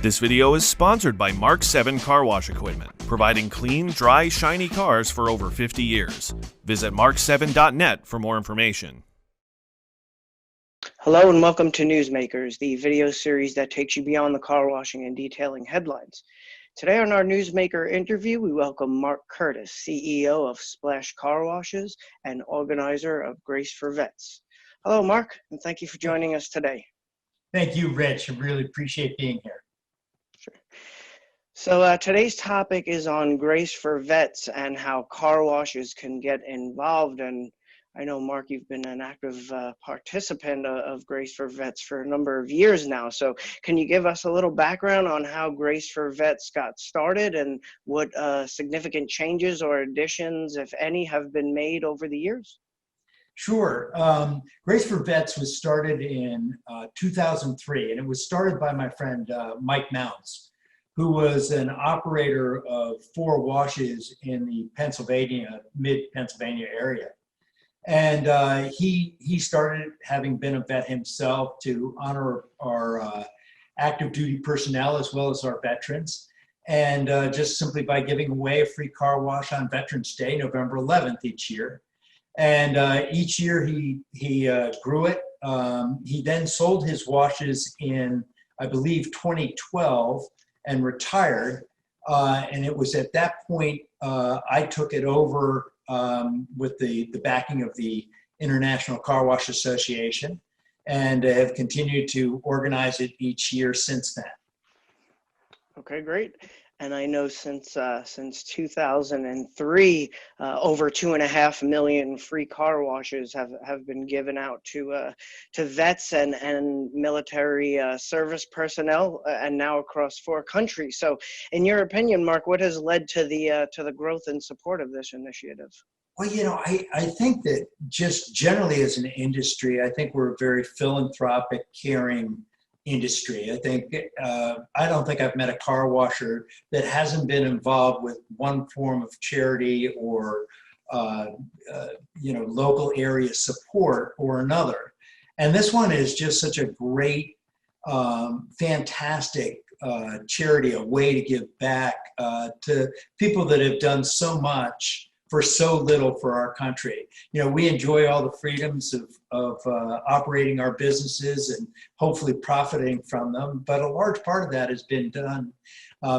This video is sponsored by Mark 7 Car Wash Equipment, providing clean, dry, shiny cars for over 50 years. Visit mark7.net for more information. Hello and welcome to Newsmakers, the video series that takes you beyond the car washing and detailing headlines. Today on our Newsmaker interview, we welcome Mark Curtis, CEO of Splash Car Washes and organizer of Grace for Vets. Hello, Mark, and thank you for joining us today. Thank you, Rich. I really appreciate being here. Sure. So today's topic is on Grace for Vets and how car washes can get involved. And I know, Mark, you've been an active participant of Grace for Vets for a number of years now. So can you give us a little background on how Grace for Vets got started and what significant changes or additions, if any, have been made over the years? Sure. Grace for Vets was started in 2003, and it was started by my friend Mike Mounts, who was an operator of 4 washes in the mid-Pennsylvania area. And he started, having been a vet himself, to honor our active duty personnel as well as our veterans. And just simply by giving away a free car wash on Veterans Day, November 11th each year. And each year he grew it. He then sold his washes in, I believe, 2012 and retired. And it was at that point I took it over with the backing of the International Car Wash Association, and have continued to organize it each year since then. Okay, great. And I know since 2003, over 2.5 million free car washes have been given out to vets and military service personnel, and now across 4 countries. So, in your opinion, Mark, what has led to the growth and support of this initiative? Well, I think that just generally as an industry, I think we're a very philanthropic, caring industry. I don't think I've met a car washer that hasn't been involved with one form of charity or local area support or another. And this one is just such a great, fantastic charity, a way to give back to people that have done so much for so little for our country. We enjoy all the freedoms of operating our businesses and hopefully profiting from them, but a large part of that has been done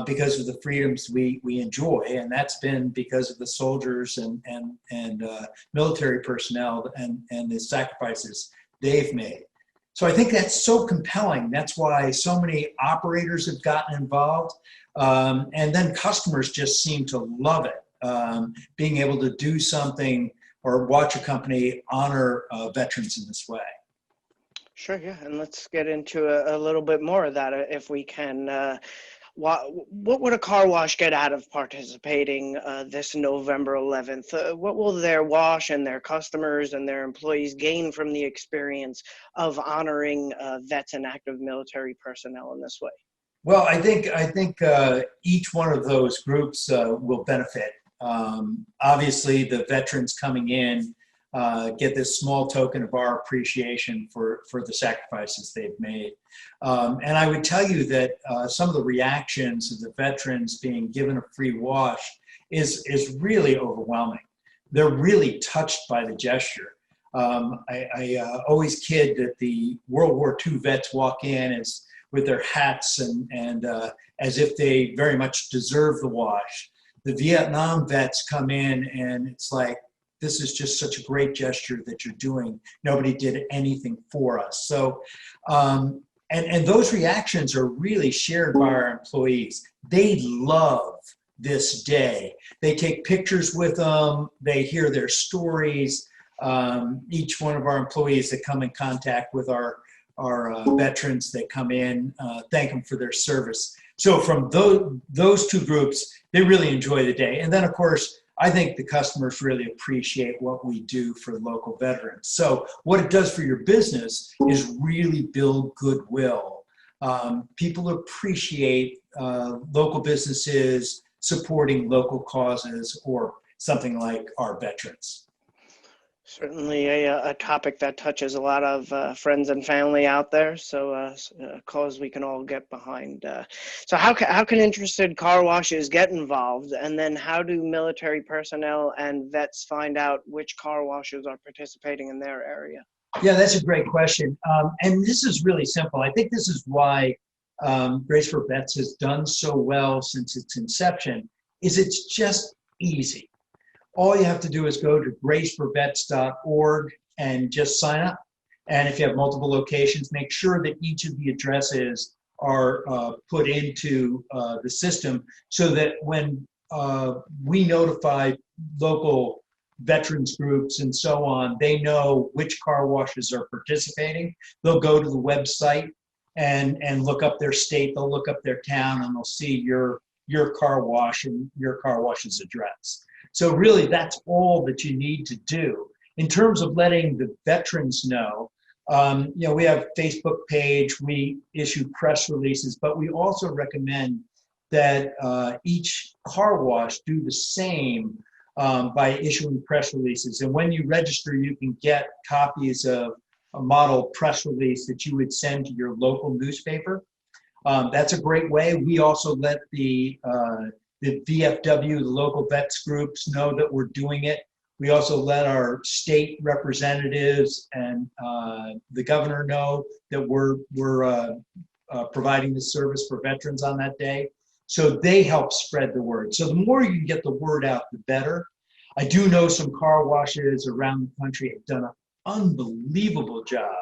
because of the freedoms we enjoy, and that's been because of the soldiers and military personnel and the sacrifices they've made. So I think that's so compelling. That's why so many operators have gotten involved, and then customers just seem to love it. Being able to do something or watch a company honor veterans in this way. Sure, yeah, and let's get into a little bit more of that if we can. What would a car wash get out of participating this November 11th? What will their wash and their customers and their employees gain from the experience of honoring vets and active military personnel in this way? Well, I think each one of those groups will benefit. Obviously, the veterans coming in get this small token of our appreciation for the sacrifices they've made. And I would tell you that some of the reactions of the veterans being given a free wash is really overwhelming. They're really touched by the gesture. I always kid that the World War II vets walk in with their hats and as if they very much deserve the wash. The Vietnam vets come in and it's like, this is just such a great gesture that you're doing. Nobody did anything for us. So, and those reactions are really shared by our employees. They love this day. They take pictures with them. They hear their stories. Each one of our employees that come in contact with our veterans that come in, thank them for their service. So from those 2 groups, they really enjoy the day. And then, of course, I think the customers really appreciate what we do for local veterans. So what it does for your business is really build goodwill. People appreciate local businesses supporting local causes or something like our veterans. Certainly a topic that touches a lot of friends and family out there, so a cause we can all get behind. So how can interested car washes get involved, and then how do military personnel and vets find out which car washes are participating in their area? Yeah, that's a great question. And this is really simple. I think this is why Grace for Vets has done so well since its inception, is it's just easy. All you have to do is go to graceforvets.org and just sign up. And if you have multiple locations, make sure that each of the addresses are put into the system so that when we notify local veterans groups and so on, they know which car washes are participating. They'll go to the website and look up their state, they'll look up their town, and they'll see your car wash and your car wash's address. So really, that's all that you need to do. In terms of letting the veterans know, we have a Facebook page, we issue press releases, but we also recommend that each car wash do the same by issuing press releases. And when you register, you can get copies of a model press release that you would send to your local newspaper. That's a great way. We also let the VFW, the local vets groups, know that we're doing it. We also let our state representatives and the governor know that we're providing this service for veterans on that day. So they help spread the word. So the more you can get the word out, the better. I do know some car washes around the country have done an unbelievable job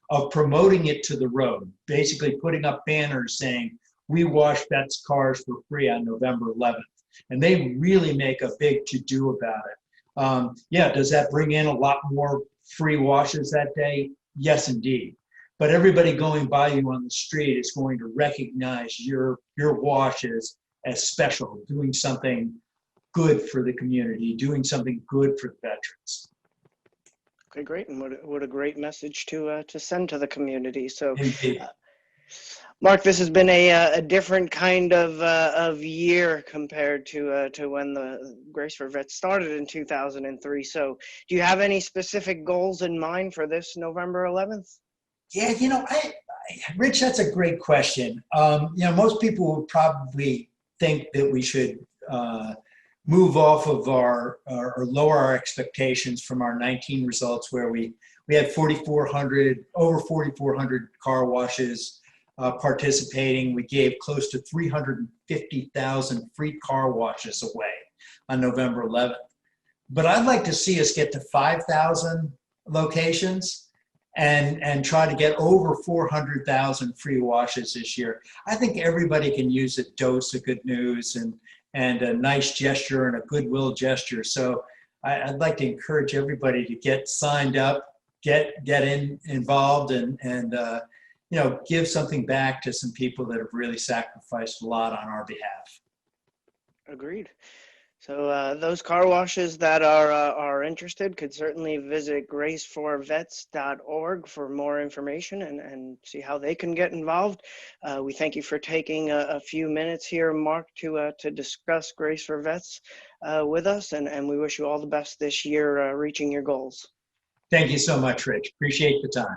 of promoting it to the road, basically putting up banners saying, "We wash vets' cars for free on November 11th." And they really make a big to-do about it. Does that bring in a lot more free washes that day? Yes, indeed. But everybody going by you on the street is going to recognize your wash as special, doing something good for the community, doing something good for the veterans. Okay, great, and what a great message to send to the community. So, Mark, this has been a different kind of year compared to when the Grace for Vets started in 2003. So, do you have any specific goals in mind for this November 11th? Yeah, Rich, that's a great question. Most people would probably think that we should move off of or lower our expectations from our 19 results, where we had over 4,400 car washes participating. We gave close to 350,000 free car washes away on November 11th. But I'd like to see us get to 5,000 locations and try to get over 400,000 free washes this year. I think everybody can use a dose of good news and a nice gesture and a goodwill gesture. So I'd like to encourage everybody to get signed up, get involved, and give something back to some people that have really sacrificed a lot on our behalf. Agreed. So those car washes that are interested could certainly visit graceforvets.org for more information and see how they can get involved. We thank you for taking a few minutes here, Mark, to discuss Grace for Vets with us, and we wish you all the best this year reaching your goals. Thank you so much, Rich. Appreciate the time.